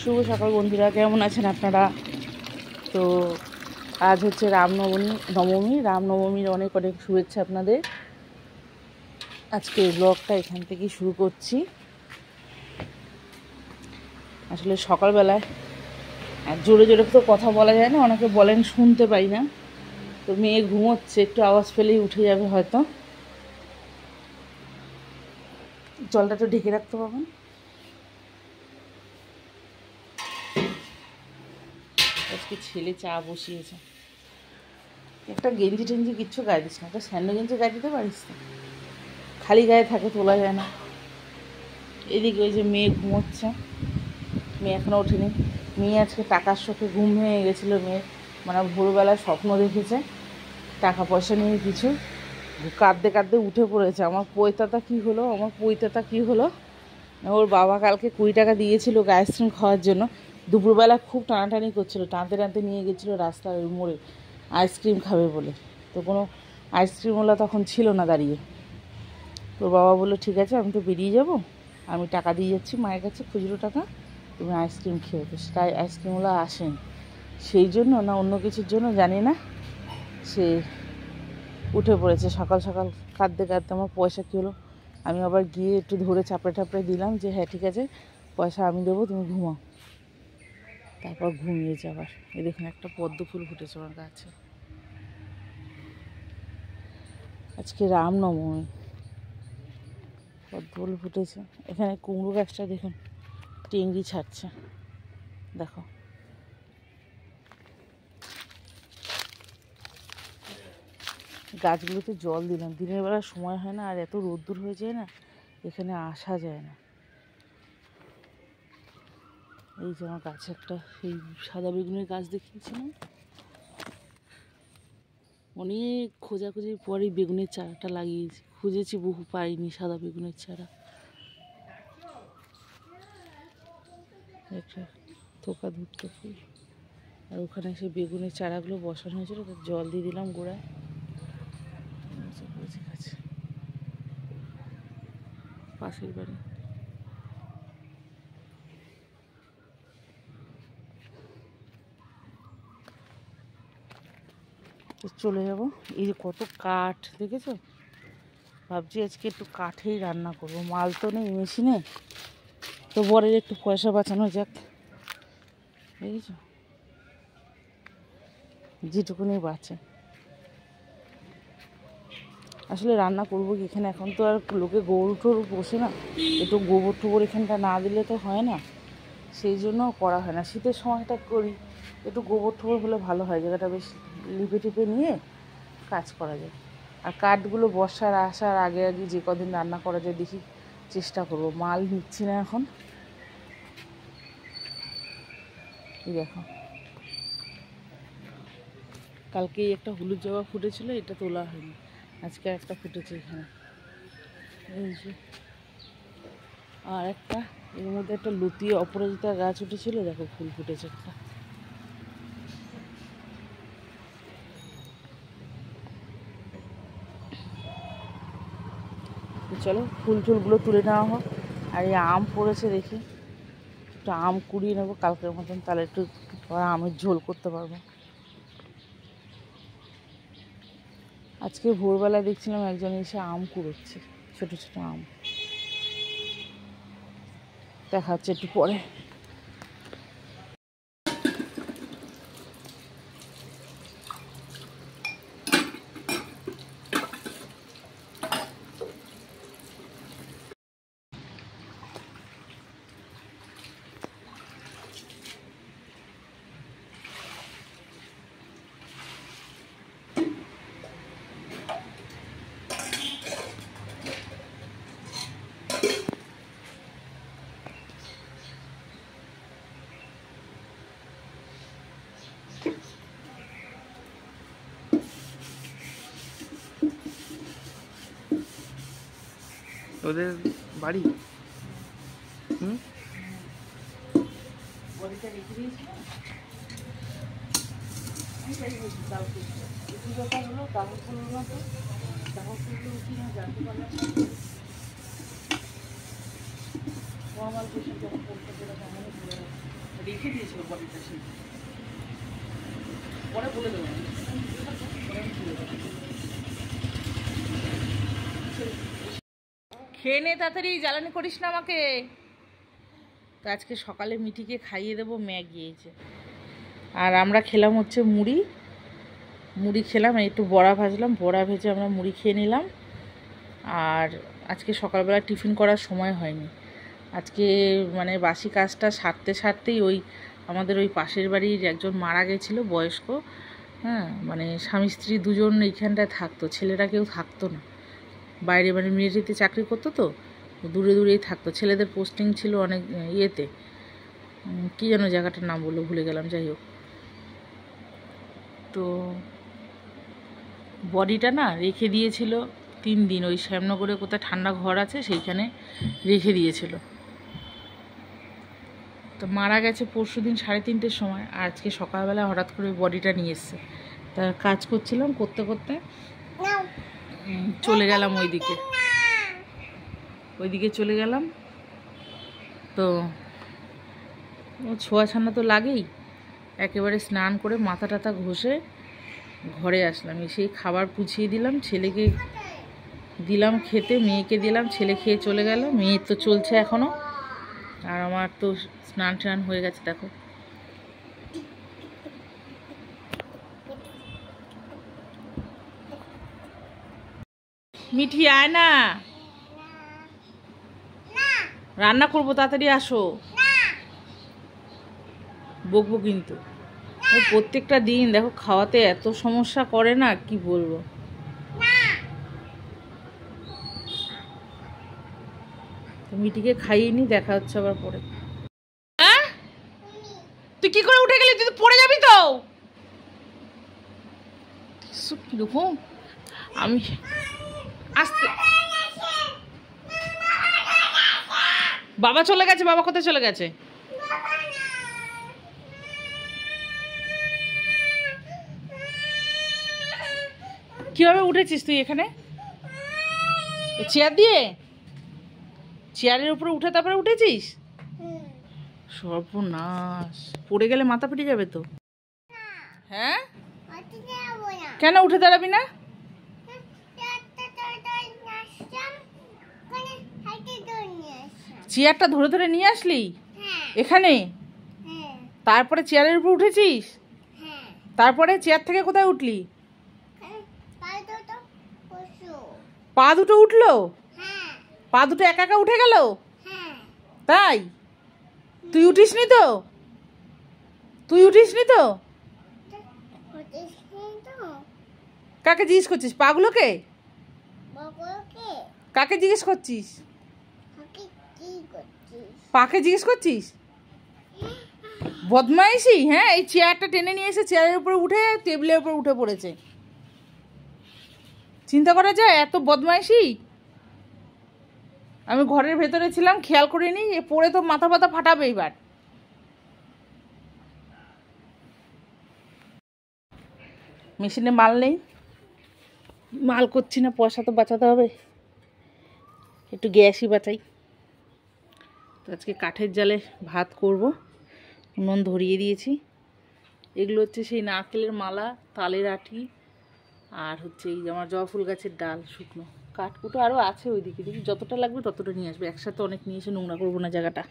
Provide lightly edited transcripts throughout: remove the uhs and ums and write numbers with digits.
শুভ সকাল বন্ধুরা, কেমন আছেন আপনারা? তো আজ হচ্ছে রামনবমীর অনেক অনেক শুভেচ্ছা আপনাদের। আজকে ব্লগটা এখান থেকেই শুরু করছি। আসলে সকালবেলায় জোরে জোরে তো কথা বলা যায় না, অনেকে বলেন শুনতে পাই না। তো মেয়ে ঘুমোচ্ছে, একটু আওয়াজ পেলেই উঠে যাবে হয়তো। জলটা তো ঢেকে রাখতে পারবেন। আজকে ছেলে চা বসিয়েছে। একটা গেঞ্জি টেঞ্জি কিচ্ছু গায়ে দিস না, একটা স্যান্ডো গেঞ্জি গায়ে দিতে পারিস তো? খালি গায়ে থাকে, তোলা যায় না। এদিকে ওই যে মেয়ে ঘুমোচ্ছে, মেয়ে এখনও ওঠেনি। মেয়ে আজকে টাকার শোকে ঘুম ভেঙে গেছিলো মেয়ের, মানে ভোরবেলায় স্বপ্ন দেখেছে টাকা পয়সা নিয়ে কিছু, কাঁদতে কাঁদতে উঠে পড়েছে। আমার পৈতাটা কী হলো, ওর বাবা কালকে 20 টাকা দিয়েছিল আইসক্রিম খাওয়ার জন্য। দুপুরবেলা খুব টানাটানি করছিল, টানতে টানতে নিয়ে গেছিলো রাস্তার মোড়ে আইসক্রিম খাবে বলে। তো কোনো আইসক্রিমওয়ালা তখন ছিল না দাঁড়িয়ে। তোর বাবা বললো ঠিক আছে, আমি তো বেরিয়ে যাব, আমি টাকা দিয়ে যাচ্ছি মায়ের কাছে, খুচরো টাকা, তুমি আইসক্রিম খেয়ে। তো সেটা আইসক্রিমওয়ালা আসেন, সেই জন্য না অন্য কিছুর জন্য জানি না, সে উঠে পড়েছে সকাল সকাল কাঁদতে কাঁদতে। আমার পয়সা কী হলো, আমি আবার গিয়ে একটু ধরে চাপড়ে টাপড়ে দিলাম যে হ্যাঁ ঠিক আছে, পয়সা আমি দেবো, তুমি ঘুমাও। তারপর ঘুমিয়েছে আবার। এই দেখুন একটা পদ্ম ফুল ফুটেছে আমার গাছে। আজকে রামনবমী, পদ্ম ফুল ফুটেছে। এখানে কুমড়ো গাছটা দেখুন টেংরি ছাড়ছে, দেখো। গাছগুলোতে জল দিলাম, দিনের বেলা সময় হয় না, আর এত রোদ্দুর হয়ে যায় না, এখানে আসা যায় না। এই যে আমার গাছে একটা সেই সাদা বেগুনের গাছ দেখিয়েছিলাম, অনেক খোঁজাখুঁজির পরে বেগুনের চারাটা লাগিয়েছি। খুঁজেছি বহু, পাইনি সাদা বেগুনের চারা। একটা থোকা ধরতে ফুল, আর ওখানে সেই বেগুনের চারাগুলো বসানো হয়েছিল, জল দিয়ে দিলাম গোড়ায়। গাছ পাশের বাড়ি। চলে যাব। এই যে কত কাঠ দেখেছো, ভাবছি আজকে একটু কাঠেই রান্না করব, মাল তো নেই মেশিনে, তো বরের একটু পয়সা বাঁচানো যাক। দেখেছো যেটুকুনি বাঁচে। আসলে রান্না করবো কি এখানে, এখন তো আর লোকে গরু টরু বসে না, একটু গোবর টোবর এখানটা না দিলে তো হয় না, সেই জন্য করা হয় না। শীতের সময়টা করি, একটু গোবর টোবর হলে ভালো হয়, জায়গাটা বেশ লিপে টিপে নিয়ে কাজ করা যায়। আর কাঠগুলো বর্ষার আসার আগে আগে যে কদিন রান্না করা যায় দেখি, চেষ্টা করব। মাল নিচ্ছি না এখন। এই দেখো কালকেই একটা হলুদ জবা ফুটেছিল, এটা তোলা হয়নি, আজকে একটা ফুটেছে এখানে। এই যে আর একটা এর মধ্যে একটা লতিয়ে অপরাজিতা গাছ উঠেছিল, দেখো ফুল ফুটেছে একটা। চলো ফুল টুলগুলো তুলে নেওয়া হোক। আর এই আম পড়েছে, দেখি একটু আম কুড়িয়ে নেবো কালকের মতন, তাহলে একটু আমের ঝোল করতে পারবো। আজকে ভোরবেলায় দেখছিলাম একজন এসে আম কুড়োচ্ছে, ছোটো ছোটো আম। দেখা হচ্ছে একটু পরে। ওদের বাড়ি বড়িটা রেখে দিয়েছিলাম, একটু কথা হলো দাহর ফুল না, তো দাহর ফুলগুলো কি না জানতে পারলাম না। নর্মাল পেশেন্ট যখন পরীক্ষা করে তেমনই ঘুরে রেখে দিয়েছিল বডিটা, সেই পরে বলে দেবো। খেয়ে নে তাড়াতাড়ি, জ্বালানি করিস না আমাকে। তো আজকে সকালে মিঠিকে খাইয়ে দেবো ম্যাগি এইছে। আর আমরা খেলাম হচ্ছে মুড়ি, মুড়ি খেলাম, একটু বড়া ভাজলাম, বড়া ভেজে আমরা মুড়ি খেয়ে নিলাম। আর আজকে সকালবেলা টিফিন করার সময় হয়নি। আজকে মানে বাসি কাজটা সারতেই ওই আমাদের ওই পাশের বাড়ির একজন মারা গেছিলো, বয়স্ক। হ্যাঁ, মানে স্বামী স্ত্রী দুজন এইখানটায় থাকতো, ছেলেরা কেউ থাকতো না, বাইরে মানে মিলিটারিতে চাকরি করতো, তো দূরে দূরেই থাকতো। ছেলেদের পোস্টিং ছিল অনেক ইয়েতে, কী যেন জায়গাটার নাম বললো ভুলে গেলাম, যাই হোক। তো বডিটা না রেখে দিয়েছিল 3 দিন, ওই শ্যামনগরে কোথায় ঠান্ডা ঘর আছে সেইখানে রেখে দিয়েছিল। তো মারা গেছে পরশুদিন 3:30-র সময়। আর আজকে সকালবেলা হঠাৎ করে বডিটা নিয়ে এসছে। তা কাজ করছিলাম, করতে করতে চলে গেলাম ওইদিকে চলে গেলাম। তো ছোঁয়া ছানা তো লাগেই, একেবারে স্নান করে মাথা টাথা ঘষে ঘরে আসলাম। এসেই খাবার পুছিয়ে দিলাম, ছেলেকে দিলাম খেতে, মেয়েকে দিলাম, ছেলে খেয়ে চলে গেল। মেয়ের তো চলছে এখনও, আর আমার তো স্নান টান হয়ে গেছে। দেখো মিঠি আয় না, রান্না করবো, তাড়াতাড়ি আসো। বকবো কিন্তু, প্রত্যেকটা দিন দেখো খাওয়াতে এত সমস্যা করে না, কি বলবো। মিঠিকে খাইয়ে নি, দেখা হচ্ছে আবার পরে। হ্যাঁ, তুই কি করে উঠে গেলি? তুই তো পড়ে যাবি তো। কিরকম আমি আসতে, বাবা চলে গেছে। বাবা কোথায় চলে গেছে? কিভাবে উঠেছিস তুই এখানে? চেয়ার দিয়ে, চেয়ারের উপরে উঠে তারপরে উঠেছিস? সর্বনাশ, পড়ে গেলে মাথা ফেটে যাবে তো। হ্যাঁ, কেন উঠে দাঁড়াবি না? চেয়ারটা ধরে ধরে নিয়ে আসলি এখানে, তারপরে চেয়ারের উপর উঠেছিস, তারপরে চেয়ার থেকে কোথায় উঠলি? পা দুটো উঠলো? পা দুটো একা একা উঠে গেল? তাই? তুই উঠিসনি তো? তুই উঠিসনি তো? কাকে জিজ্ঞেস করছিস? পাগুলোকে? কাকে জিজ্ঞেস করছিস? পাকে জিজ্ঞেস করছিস? বদমাইশি। হ্যাঁ, এই চেয়ারটা টেনে নিয়ে এসে চেয়ারের উপরে উঠে টেবিলের উপর উঠে পড়েছে। চিন্তা করা যায় এত বদমাইশি? আমি ঘরের ভেতরে ছিলাম, খেয়াল করিনি, পড়ে তো মাথা ব্যথা ফাটাবে এবার। মেশিনে মাল নেই, মাল করছি না, পয়সা তো বাঁচাতে হবে, একটু গ্যাসই বাঁচাই। তো আজকে কাঠের জালে ভাত করব, উনুন ধরিয়ে দিয়েছি। এগুলো হচ্ছে সেই নারকেলের মালা, তালের আটি, আর হচ্ছে এই আমার জবা ফুল গাছের ডাল শুকনো। কাঠকুটো আরও আছে ওইদিকে, দেখি যতটা লাগবে ততটা নিয়ে আসবে, একসাথে অনেক নিয়ে এসে নোংরা করবো না জায়গাটা।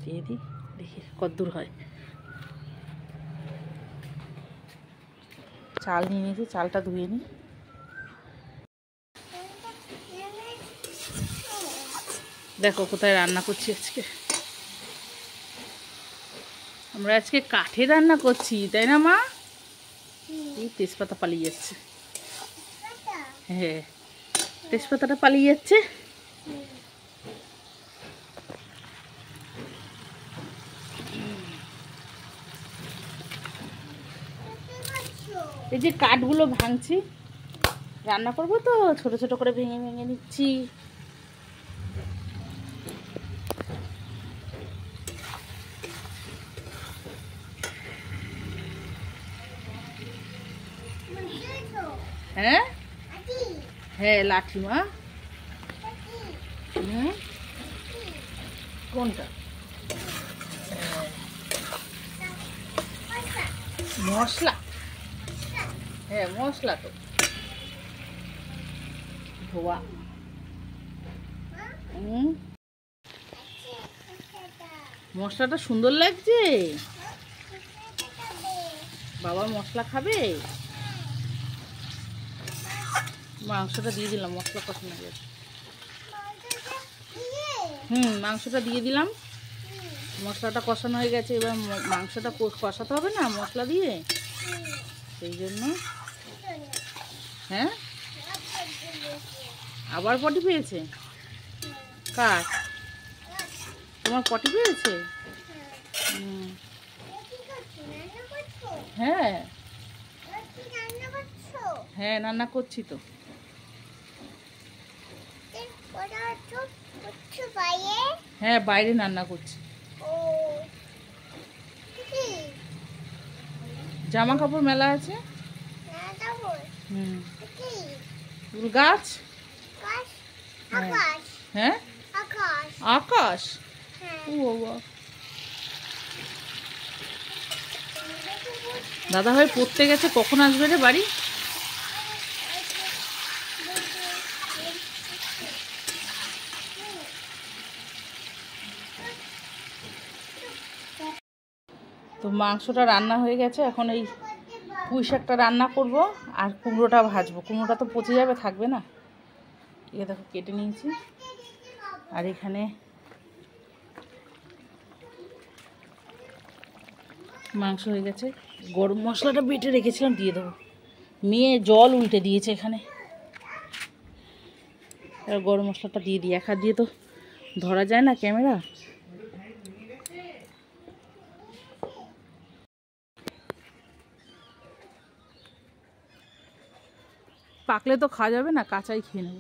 দিয়ে দিই, দেখি কতদূর হয়। চাল নিয়ে নিয়েছি, চালটা ধুয়ে নিই। দেখো কোথায় রান্না করছি আজকে। আমরা আজকে কাঠে রান্না করছি, তাই না মা? এই তেজপাতা পালিয়ে যাচ্ছে। হ্যাঁ, তেজপাতাটা পালিয়ে যাচ্ছে। এই যে কাঠগুলো ভাঙছি, রান্না করবো তো ছোট ছোট করে ভেঙে ভেঙে নিচ্ছি। হ্যাঁ হ্যাঁ, লাঠি মা। কোনটা? মশলা? হ্যাঁ মশলা তো ধোয়া। মশলাটা সুন্দর লাগছে। বাবা মশলা খাবে। মাংসটা দিয়ে দিলাম, মশলা কষানো গেছে। মাংসটা দিয়ে দিলাম, মশলাটা কষানো হয়ে গেছে। এবার মাংসটা কষাতে হবে না মশলা দিয়ে, সেই জন্য। হ্যাঁ আবার পটি পেয়েছে? কার? তোমার পটি পেয়েছে? হ্যাঁ হ্যাঁ রান্না করছি তো। হ্যাঁ বাইরে রান্না করছি। জামা কাপড় মেলা আছে। ফুল গাছ। হ্যাঁ আকাশ। ও বাবা, দাদা ভাই পড়তে গেছে, কখন আসবে রে বাড়ি? তো মাংসটা রান্না হয়ে গেছে, এখন এই পুঁই শাকটা রান্না করব আর কুমড়োটা ভাজবো। কুমড়োটা তো পচে যাবে, থাকবে না। এটা দেখো কেটে নিয়েছি। আর এখানে মাংস হয়ে গেছে। গরম মশলাটা বেটে রেখেছিলাম, দিয়ে দেবো। মেয়ে জল উল্টে দিয়েছে এখানে। আর গরম মশলাটা দিয়ে দিই, এক হাত দিয়ে তো ধরা যায় না ক্যামেরা। পাকলে তো খাওয়া যাবে না, কাঁচাই খেয়ে নেব।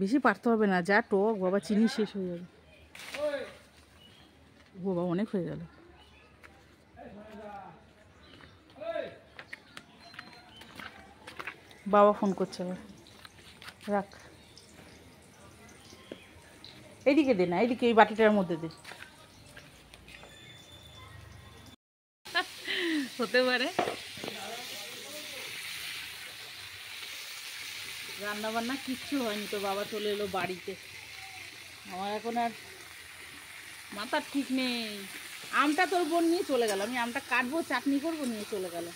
বেশি পারতে হবে না, যা টক বাবা, চিনি শেষ হয়ে যাবে। বাবা অনেক হয়ে গেল। বাবা ফোন করছে, রাখ। এইদিকে দে না, এইদিকে এই বাটিটার মধ্যে দে। হতে পারে। রান্না বান্না কিচ্ছু হয়নি তো, বাবা চলে এলো বাড়িতে। আমার এখন আর মাথার ঠিক নেই। আমটা তোর বোন নিয়ে চলে গেল, আমি আমটা কাটবো চাটনি করবো, নিয়ে চলে গেল।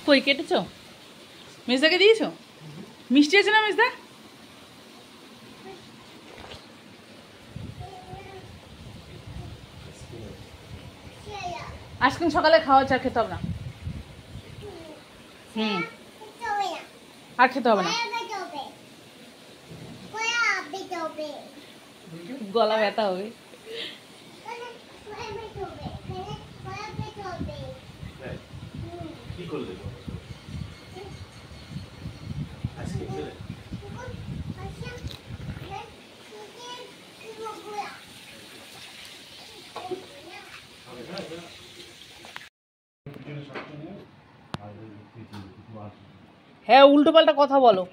কই কেটেছো? মেজদাকে দিয়েছো? মিষ্টি আছে না মেজদা? আজকে সকালে খাওয়া চা খেতে হবে না। আর খেতে হবে না, গলা ব্যথা হবে। হ্যাঁ উল্টো পাল্টা কথা বলো।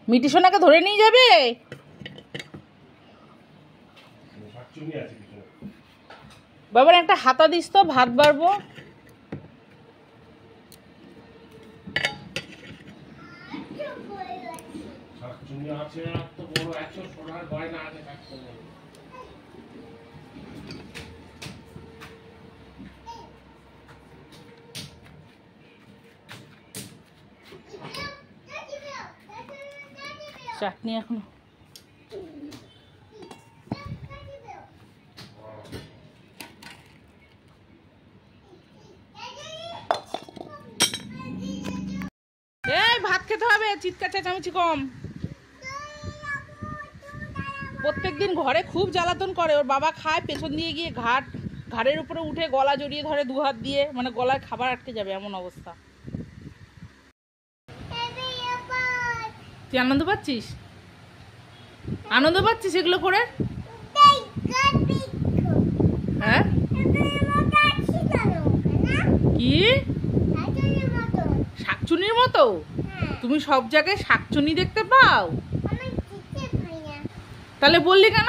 মিটি সোনাকে ধরে নিয়ে যাবে। বাবার একটা হাতা দিস তো, ভাত বাড়বো। চাটনি এখনো ভাত খেতে হবে, চিৎকার চেঁচামেচি কম। প্রত্যেকদিন ঘরে খুব জ্বালাতন করে। ওর বাবা খায়, পেছন দিয়ে গিয়ে ঘাড়ের উপরে উঠে গলা জড়িয়ে ধরে দু হাত দিয়ে, মানে গলায় খাবার আটকে যাবে এমন অবস্থা। তুই আনন্দ পাচ্ছিস? আনন্দ পাচ্ছিস এগুলো করে? হ্যাঁ কি শাকচুনির মতো? তুমি সব জায়গায় শাকচুনি দেখতে পাও? তাহলে বললি কেন?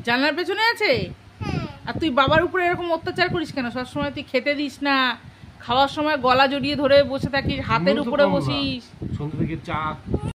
জানলার পেছনে আছে? আর তুই বাবার উপরে এরকম অত্যাচার করিস কেন? সবসময় তুই খেতে দিস না, খাওয়ার সময় গলা জড়িয়ে ধরে বসে থাকিস, হাতের উপরে বসিস। সন্ধ্যা থেকে চা